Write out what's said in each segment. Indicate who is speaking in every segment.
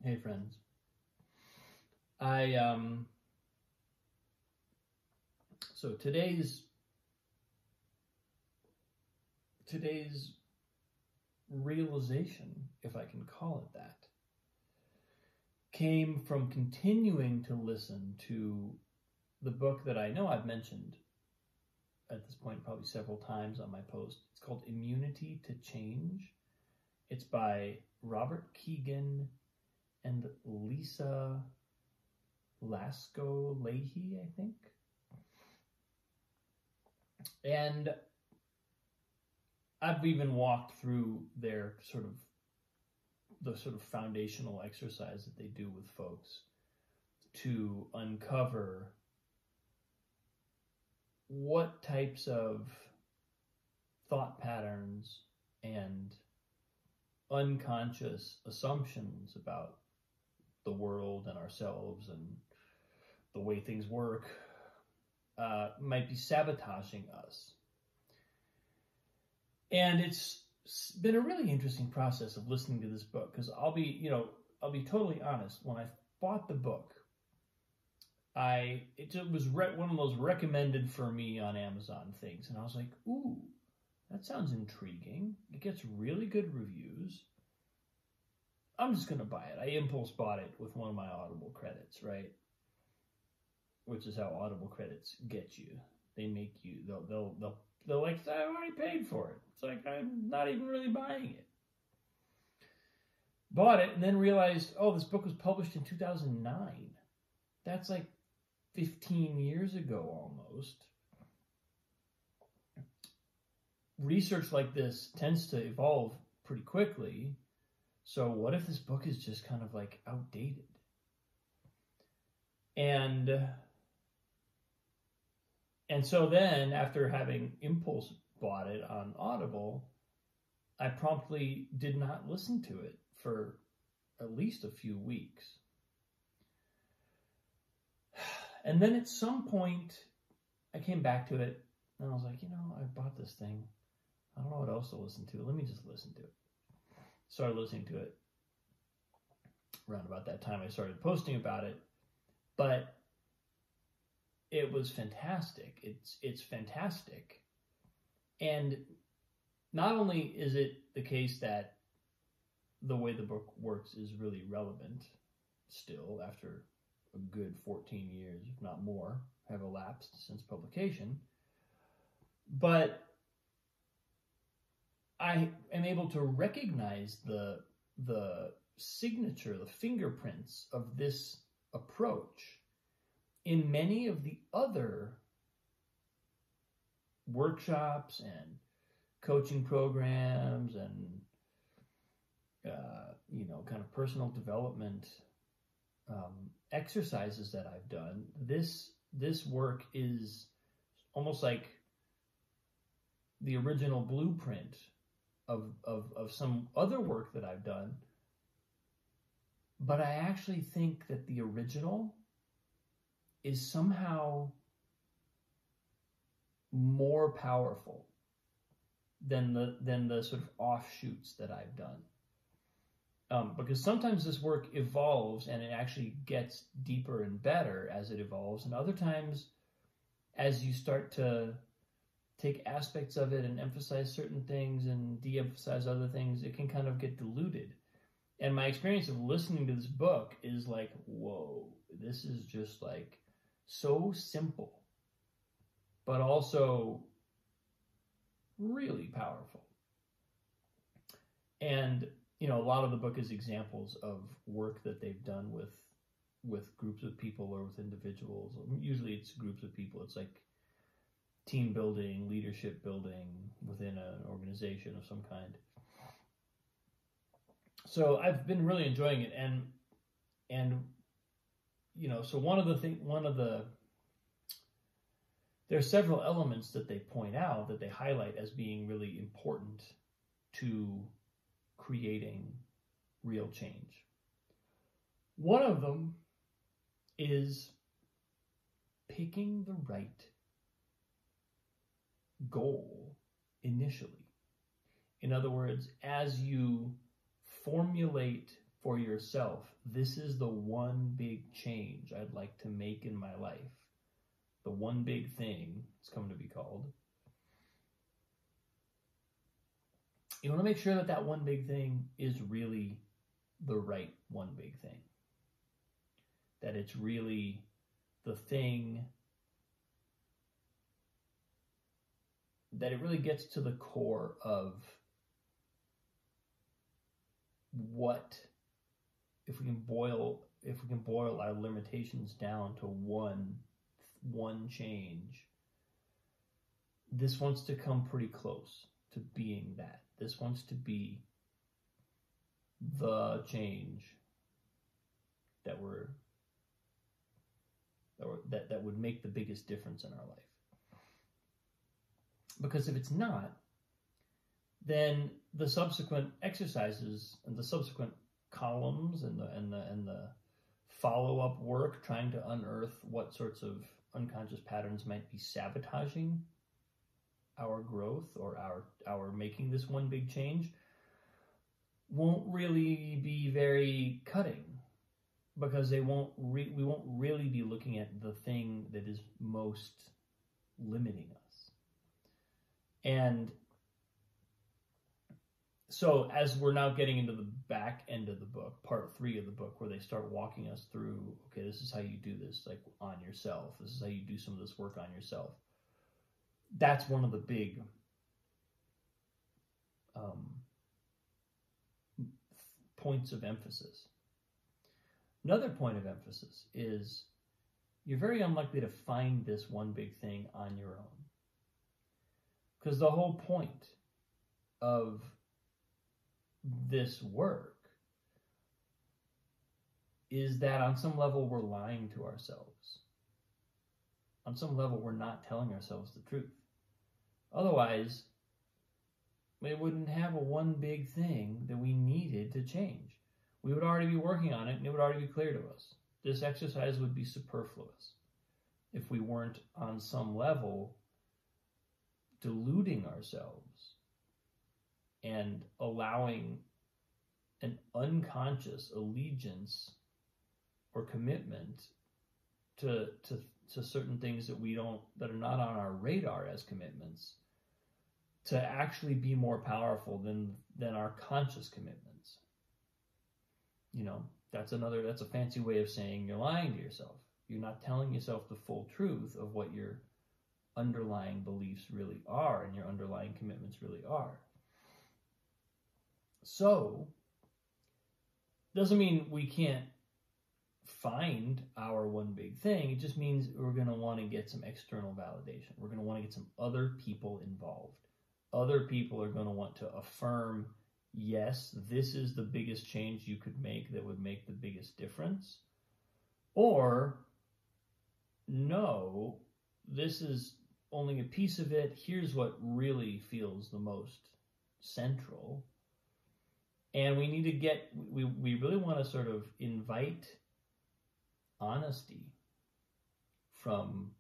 Speaker 1: Hey friends. I so today's realization, if I can call it that, came from continuing to listen to the book that I know I've mentioned at this point probably several times on my post. It's called Immunity to Change. It's by Robert Keegan and Lisa Lasko-Leahy, I think. And I've even walked through their sort of foundational exercise that they do with folks to uncover what types of thought patterns and unconscious assumptions about the world and ourselves and the way things work might be sabotaging us. And it's been a really interesting process of listening to this book, because I'll be totally honest. When I bought the book, it was one of those recommended for me on Amazon things, and I was like, ooh, that sounds intriguing. It gets really good reviews. I'm just gonna buy it. I impulse bought it with one of my Audible credits, right? Which is how Audible credits get you. They make you, they'll like, I already paid for it. It's like, I'm not even really buying it. Bought it and then realized, oh, this book was published in 2009. That's like 15 years ago almost. Research like this tends to evolve pretty quickly. So what if this book is just kind of like outdated? And so then, after having impulse bought it on Audible, I promptly did not listen to it for at least a few weeks. And then at some point, I came back to it, and I was like, I bought this thing. I don't know what else to listen to. Let me just listen to it. Started listening to it. Around about that time, I started posting about it. But it was fantastic. It's fantastic. And not only is it the case that the way the book works is really relevant still after a good 14 years, if not more, have elapsed since publication, but I am able to recognize the signature, the fingerprints of this approach in many of the other workshops and coaching programs and kind of personal development exercises that I've done. This work is almost like the original blueprint of some other work that I've done. But I actually think that the original is somehow more powerful than the sort of offshoots that I've done. Because sometimes this work evolves and it actually gets deeper and better as it evolves, and other times, as you start to take aspects of it and emphasize certain things and de-emphasize other things, it can kind of get diluted. And my experience of listening to this book is like, whoa, this is just like so simple, but also really powerful. And, a lot of the book is examples of work that they've done with groups of people or with individuals. Usually it's groups of people. It's like team building, leadership building within an organization of some kind. So I've been really enjoying it, and so there are several elements that they point out, that they highlight as being really important to creating real change. One of them is picking the right goal initially. In other words, as you formulate for yourself, this is the one big change I'd like to make in my life. The one big thing it's come to be called. You want to make sure that that one big thing is really the right one big thing. That it's really the thing that it really gets to the core of what, if we can boil our limitations down to one change, this wants to come pretty close to being that. This wants to be the change that would make the biggest difference in our life. Because if it's not, then the subsequent exercises and the subsequent columns and the follow-up work trying to unearth what sorts of unconscious patterns might be sabotaging our growth or our making this one big change won't really be very cutting, because we won't really be looking at the thing that is most limiting us. And so as we're now getting into the back end of the book, part 3 of the book, where they start walking us through, okay, this is how you do this, like on yourself. This is how you do some of this work on yourself. That's one of the big points of emphasis. Another point of emphasis is you're very unlikely to find this one big thing on your own. Because the whole point of this work is that on some level we're lying to ourselves. On some level we're not telling ourselves the truth. Otherwise, we wouldn't have a one big thing that we needed to change. We would already be working on it, and it would already be clear to us. This exercise would be superfluous if we weren't on some level deluding ourselves and allowing an unconscious allegiance or commitment to certain things that are not on our radar as commitments, to actually be more powerful than our conscious commitments. You know, that's a fancy way of saying you're lying to yourself. You're not telling yourself the full truth of what your underlying beliefs really are and your underlying commitments really are. So, doesn't mean we can't find our one big thing. It just means we're going to want to get some external validation. We're going to want to get some other people involved. Other people are going to want to affirm, yes, this is the biggest change you could make that would make the biggest difference. Or, no, this is only a piece of it. Here's what really feels the most central. And we need to we really want to sort of invite honesty from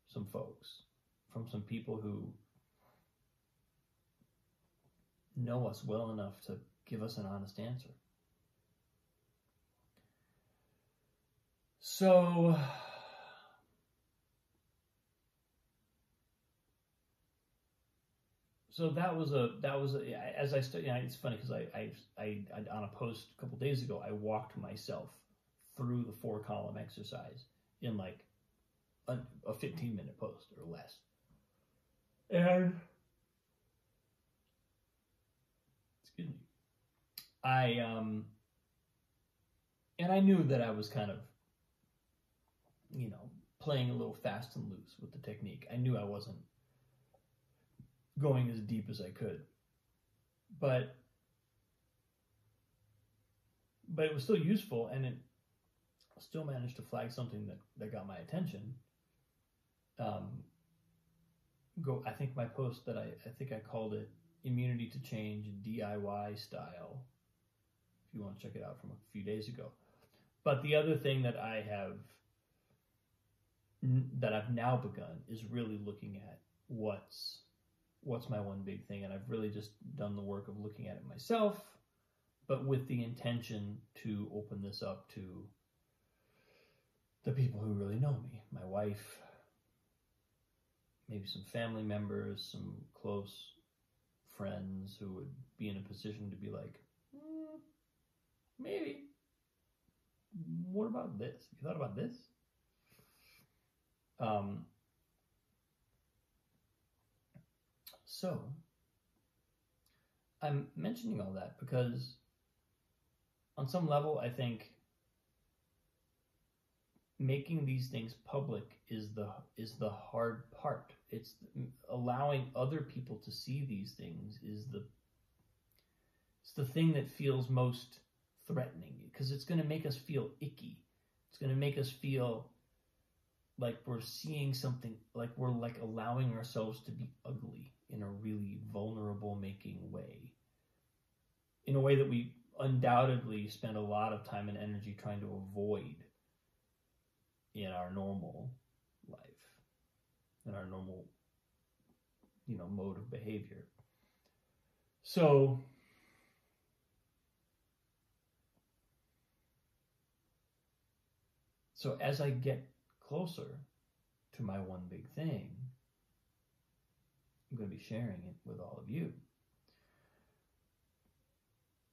Speaker 1: some folks, from some people who know us well enough to give us an honest answer. So that was as I studied. It's funny because I on a post a couple days ago, I walked myself through the 4-column exercise in like a 15-minute post or less, and excuse me, I knew that I was kind of, playing a little fast and loose with the technique. I knew I wasn't going as deep as I could, but it was still useful, and it still managed to flag something that got my attention. I think my post that I think I called it Immunity to Change DIY Style, if you want to check it out, from a few days ago. But the other thing that I've now begun is really looking at what's my one big thing, and I've really just done the work of looking at it myself, but with the intention to open this up to the people who really know me, my wife, maybe some family members, some close friends who would be in a position to be like, maybe, what about this? You thought about this? So, I'm mentioning all that because on some level, I think making these things public is the hard part. It's allowing other people to see these things is the thing that feels most threatening, because it's going to make us feel icky. It's going to make us feel like we're seeing something, like we're like allowing ourselves to be ugly in a really vulnerable making way, in a way that we undoubtedly spend a lot of time and energy trying to avoid in our normal life, in our normal, mode of behavior. So as I get closer to my one big thing, I'm going to be sharing it with all of you.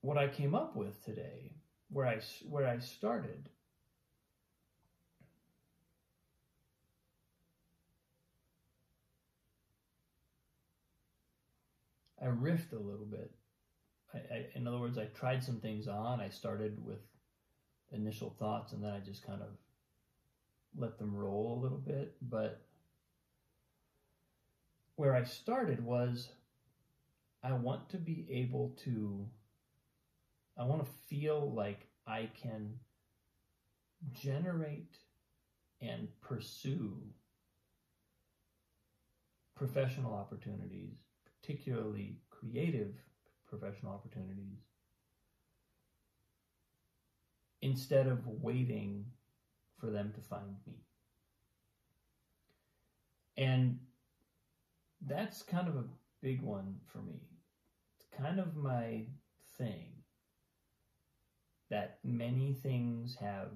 Speaker 1: What I came up with today, where I started, I riffed a little bit. In other words, I tried some things on. I started with initial thoughts, and then I just kind of let them roll a little bit. But where I started was, I want to feel like I can generate and pursue professional opportunities, particularly creative professional opportunities, instead of waiting for them to find me. And that's kind of a big one for me. It's kind of my thing, that many things have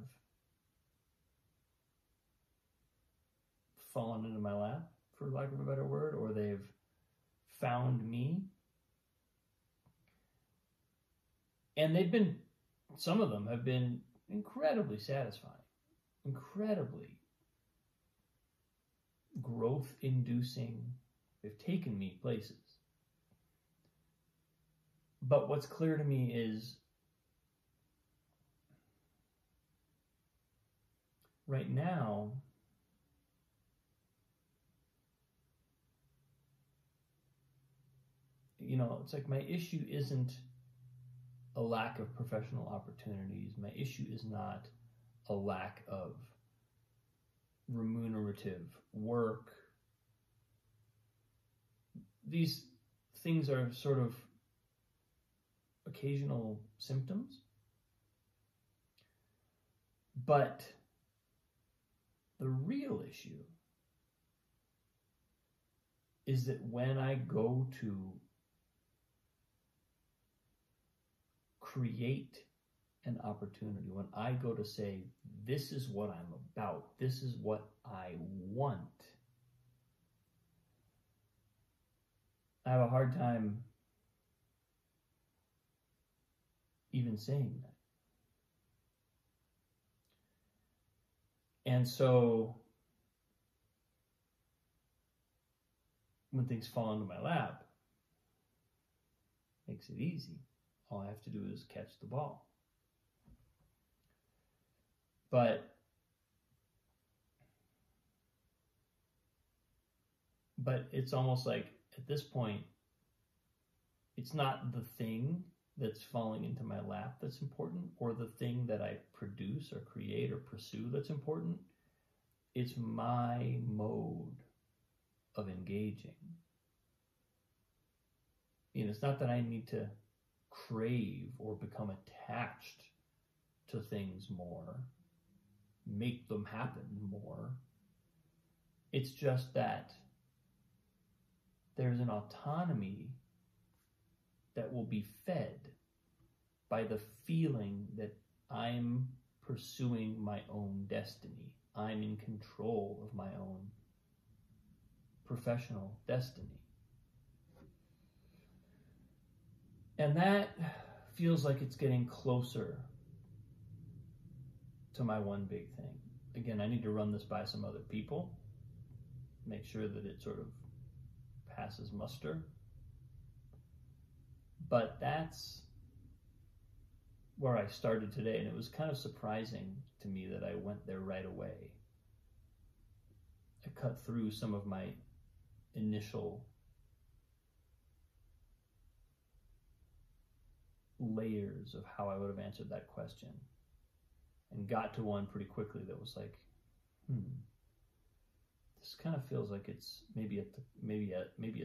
Speaker 1: fallen into my lap, for lack of a better word, or they've found me. And some of them have been incredibly satisfying, incredibly growth-inducing. They've taken me places. But what's clear to me is, right now, it's like my issue isn't a lack of professional opportunities. My issue is not a lack of remunerative work. These things are sort of occasional symptoms. But the real issue is that when I go to create an opportunity, when I go to say, this is what I'm about, this is what I want, I have a hard time even saying that. And so when things fall into my lap, it makes it easy. All I have to do is catch the ball. But it's almost like, at this point, it's not the thing that's falling into my lap that's important, or the thing that I produce or create or pursue that's important. It's my mode of engaging. It's not that I need to crave or become attached to things more, make them happen more. It's just that there's an autonomy that will be fed by the feeling that I'm pursuing my own destiny. I'm in control of my own professional destiny. And that feels like it's getting closer to my one big thing. Again, I need to run this by some other people, make sure that it sort of passes muster. But that's where I started today, and it was kind of surprising to me that I went there right away. I cut through some of my initial layers of how I would have answered that question and got to one pretty quickly that was like, this kind of feels like it's maybe a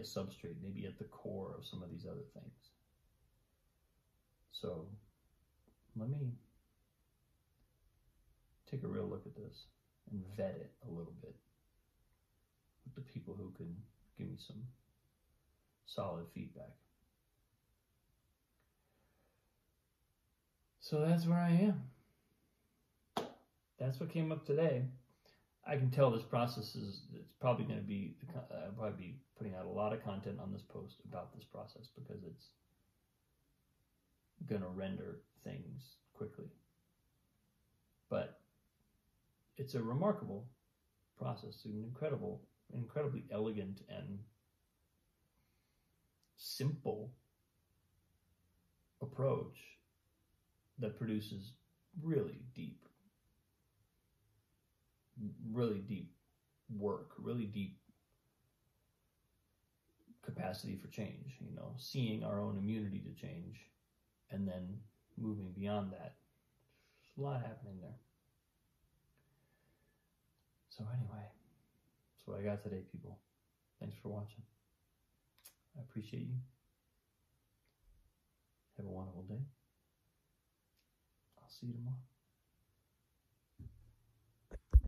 Speaker 1: substrate, maybe at the core of some of these other things. So let me take a real look at this and vet it a little bit with the people who can give me some solid feedback. So that's where I am. That's what came up today. I can tell this process it's probably going to be, I'll probably be putting out a lot of content on this post about this process because it's going to render things quickly. But it's a remarkable process, an incredibly elegant and simple approach that produces really deep work, really deep capacity for change, seeing our own immunity to change and then moving beyond that. There's a lot happening there. So anyway, that's what I got today, people. Thanks for watching. I appreciate you. Have a wonderful day. I'll see you tomorrow.